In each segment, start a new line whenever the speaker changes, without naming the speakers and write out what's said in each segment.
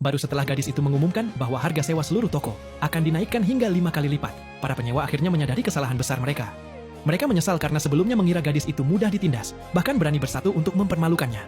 Baru setelah gadis itu mengumumkan bahwa harga sewa seluruh toko akan dinaikkan hingga 5 kali lipat, para penyewa akhirnya menyadari kesalahan besar mereka. Mereka menyesal karena sebelumnya mengira gadis itu mudah ditindas, bahkan berani bersatu untuk mempermalukannya.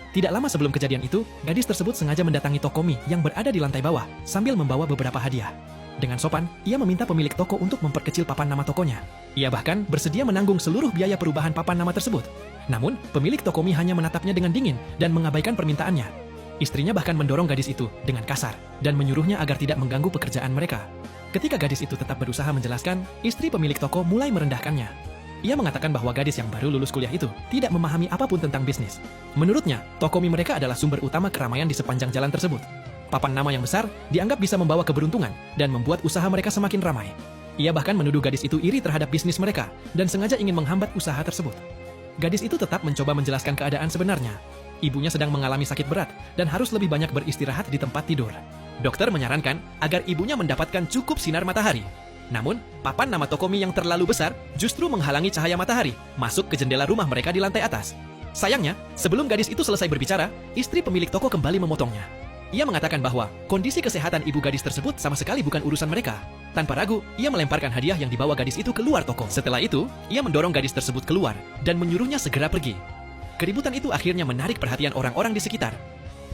Tidak lama sebelum kejadian itu, gadis tersebut sengaja mendatangi toko mie yang berada di lantai bawah sambil membawa beberapa hadiah. Dengan sopan, ia meminta pemilik toko untuk memperkecil papan nama tokonya. Ia bahkan bersedia menanggung seluruh biaya perubahan papan nama tersebut. Namun, pemilik toko mie hanya menatapnya dengan dingin dan mengabaikan permintaannya. Istrinya bahkan mendorong gadis itu dengan kasar dan menyuruhnya agar tidak mengganggu pekerjaan mereka. Ketika gadis itu tetap berusaha menjelaskan, istri pemilik toko mulai merendahkannya. Ia mengatakan bahwa gadis yang baru lulus kuliah itu tidak memahami apapun tentang bisnis. Menurutnya, toko mie mereka adalah sumber utama keramaian di sepanjang jalan tersebut. Papan nama yang besar dianggap bisa membawa keberuntungan dan membuat usaha mereka semakin ramai. Ia bahkan menuduh gadis itu iri terhadap bisnis mereka dan sengaja ingin menghambat usaha tersebut. Gadis itu tetap mencoba menjelaskan keadaan sebenarnya. Ibunya sedang mengalami sakit berat dan harus lebih banyak beristirahat di tempat tidur. Dokter menyarankan agar ibunya mendapatkan cukup sinar matahari. Namun, papan nama toko mie yang terlalu besar justru menghalangi cahaya matahari masuk ke jendela rumah mereka di lantai atas. Sayangnya, sebelum gadis itu selesai berbicara, istri pemilik toko kembali memotongnya. Ia mengatakan bahwa kondisi kesehatan ibu gadis tersebut sama sekali bukan urusan mereka. Tanpa ragu, ia melemparkan hadiah yang dibawa gadis itu keluar toko. Setelah itu, ia mendorong gadis tersebut keluar dan menyuruhnya segera pergi. Keributan itu akhirnya menarik perhatian orang-orang di sekitar.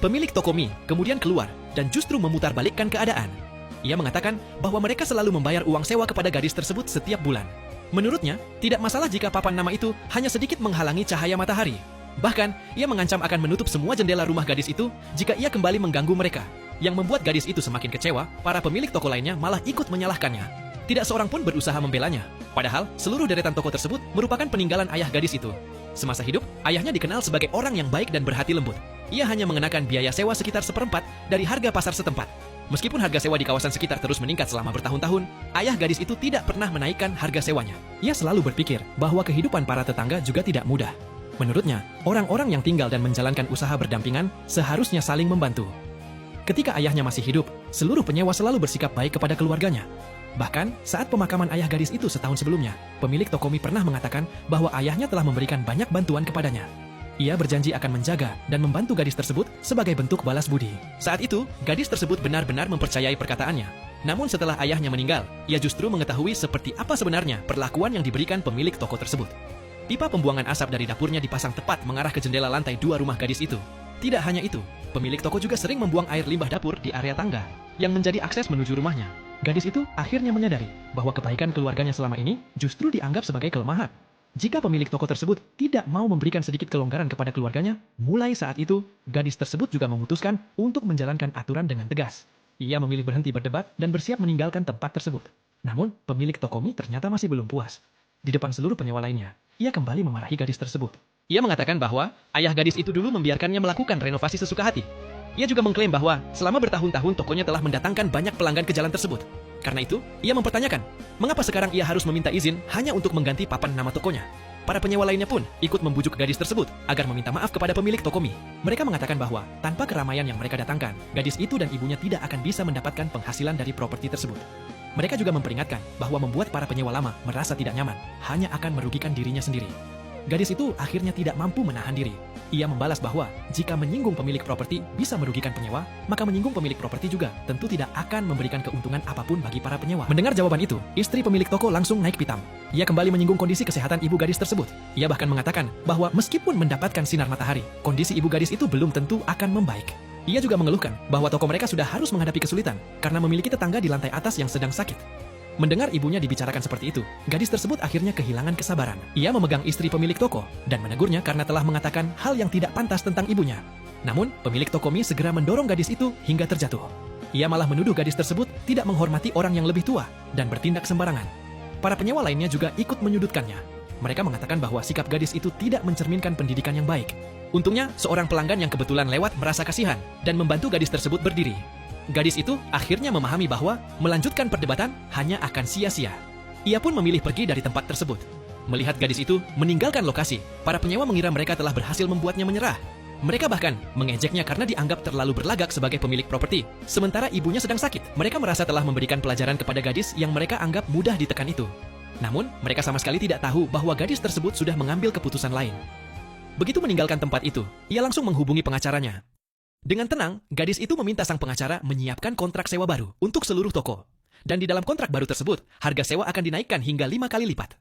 Pemilik toko mie kemudian keluar dan justru memutarbalikkan keadaan. Ia mengatakan bahwa mereka selalu membayar uang sewa kepada gadis tersebut setiap bulan. Menurutnya, tidak masalah jika papan nama itu hanya sedikit menghalangi cahaya matahari. Bahkan, ia mengancam akan menutup semua jendela rumah gadis itu jika ia kembali mengganggu mereka. Yang membuat gadis itu semakin kecewa, para pemilik toko lainnya malah ikut menyalahkannya. Tidak seorang pun berusaha membelanya. Padahal, seluruh deretan toko tersebut merupakan peninggalan ayah gadis itu. Semasa hidup, ayahnya dikenal sebagai orang yang baik dan berhati lembut. Ia hanya mengenakan biaya sewa sekitar seperempat dari harga pasar setempat. Meskipun harga sewa di kawasan sekitar terus meningkat selama bertahun-tahun, ayah gadis itu tidak pernah menaikkan harga sewanya. Ia selalu berpikir bahwa kehidupan para tetangga juga tidak mudah. Menurutnya, orang-orang yang tinggal dan menjalankan usaha berdampingan seharusnya saling membantu. Ketika ayahnya masih hidup, seluruh penyewa selalu bersikap baik kepada keluarganya. Bahkan, saat pemakaman ayah gadis itu setahun sebelumnya, pemilik toko mie pernah mengatakan bahwa ayahnya telah memberikan banyak bantuan kepadanya. Ia berjanji akan menjaga dan membantu gadis tersebut sebagai bentuk balas budi. Saat itu, gadis tersebut benar-benar mempercayai perkataannya. Namun setelah ayahnya meninggal, ia justru mengetahui seperti apa sebenarnya perlakuan yang diberikan pemilik toko tersebut. Pipa pembuangan asap dari dapurnya dipasang tepat mengarah ke jendela lantai 2 rumah gadis itu. Tidak hanya itu, pemilik toko juga sering membuang air limbah dapur di area tangga, yang menjadi akses menuju rumahnya. Gadis itu akhirnya menyadari bahwa kebaikan keluarganya selama ini justru dianggap sebagai kelemahan. Jika pemilik toko tersebut tidak mau memberikan sedikit kelonggaran kepada keluarganya, mulai saat itu, gadis tersebut juga memutuskan untuk menjalankan aturan dengan tegas. Ia memilih berhenti berdebat dan bersiap meninggalkan tempat tersebut. Namun, pemilik toko mie ternyata masih belum puas. Di depan seluruh penyewa lainnya, ia kembali memarahi gadis tersebut. Ia mengatakan bahwa ayah gadis itu dulu membiarkannya melakukan renovasi sesuka hati. Ia juga mengklaim bahwa selama bertahun-tahun tokonya telah mendatangkan banyak pelanggan ke jalan tersebut. Karena itu, ia mempertanyakan, mengapa sekarang ia harus meminta izin hanya untuk mengganti papan nama tokonya. Para penyewa lainnya pun ikut membujuk gadis tersebut agar meminta maaf kepada pemilik toko mie. Mereka mengatakan bahwa tanpa keramaian yang mereka datangkan, gadis itu dan ibunya tidak akan bisa mendapatkan penghasilan dari properti tersebut. Mereka juga memperingatkan bahwa membuat para penyewa lama merasa tidak nyaman hanya akan merugikan dirinya sendiri. Gadis itu akhirnya tidak mampu menahan diri. Ia membalas bahwa jika menyinggung pemilik properti bisa merugikan penyewa, maka menyinggung pemilik properti juga tentu tidak akan memberikan keuntungan apapun bagi para penyewa. Mendengar jawaban itu, istri pemilik toko langsung naik pitam. Ia kembali menyinggung kondisi kesehatan ibu gadis tersebut. Ia bahkan mengatakan bahwa meskipun mendapatkan sinar matahari, kondisi ibu gadis itu belum tentu akan membaik. Ia juga mengeluhkan bahwa toko mereka sudah harus menghadapi kesulitan karena memiliki tetangga di lantai atas yang sedang sakit. Mendengar ibunya dibicarakan seperti itu, gadis tersebut akhirnya kehilangan kesabaran. Ia memegang istri pemilik toko dan menegurnya karena telah mengatakan hal yang tidak pantas tentang ibunya. Namun, pemilik toko mie segera mendorong gadis itu hingga terjatuh. Ia malah menuduh gadis tersebut tidak menghormati orang yang lebih tua dan bertindak sembarangan. Para penyewa lainnya juga ikut menyudutkannya. Mereka mengatakan bahwa sikap gadis itu tidak mencerminkan pendidikan yang baik. Untungnya, seorang pelanggan yang kebetulan lewat merasa kasihan dan membantu gadis tersebut berdiri. Gadis itu akhirnya memahami bahwa melanjutkan perdebatan hanya akan sia-sia. Ia pun memilih pergi dari tempat tersebut. Melihat gadis itu meninggalkan lokasi, para penyewa mengira mereka telah berhasil membuatnya menyerah. Mereka bahkan mengejeknya karena dianggap terlalu berlagak sebagai pemilik properti. Sementara ibunya sedang sakit, mereka merasa telah memberikan pelajaran kepada gadis yang mereka anggap mudah ditekan itu. Namun, mereka sama sekali tidak tahu bahwa gadis tersebut sudah mengambil keputusan lain. Begitu meninggalkan tempat itu, ia langsung menghubungi pengacaranya. Dengan tenang, gadis itu meminta sang pengacara menyiapkan kontrak sewa baru untuk seluruh toko. Dan di dalam kontrak baru tersebut, harga sewa akan dinaikkan hingga 5 kali lipat.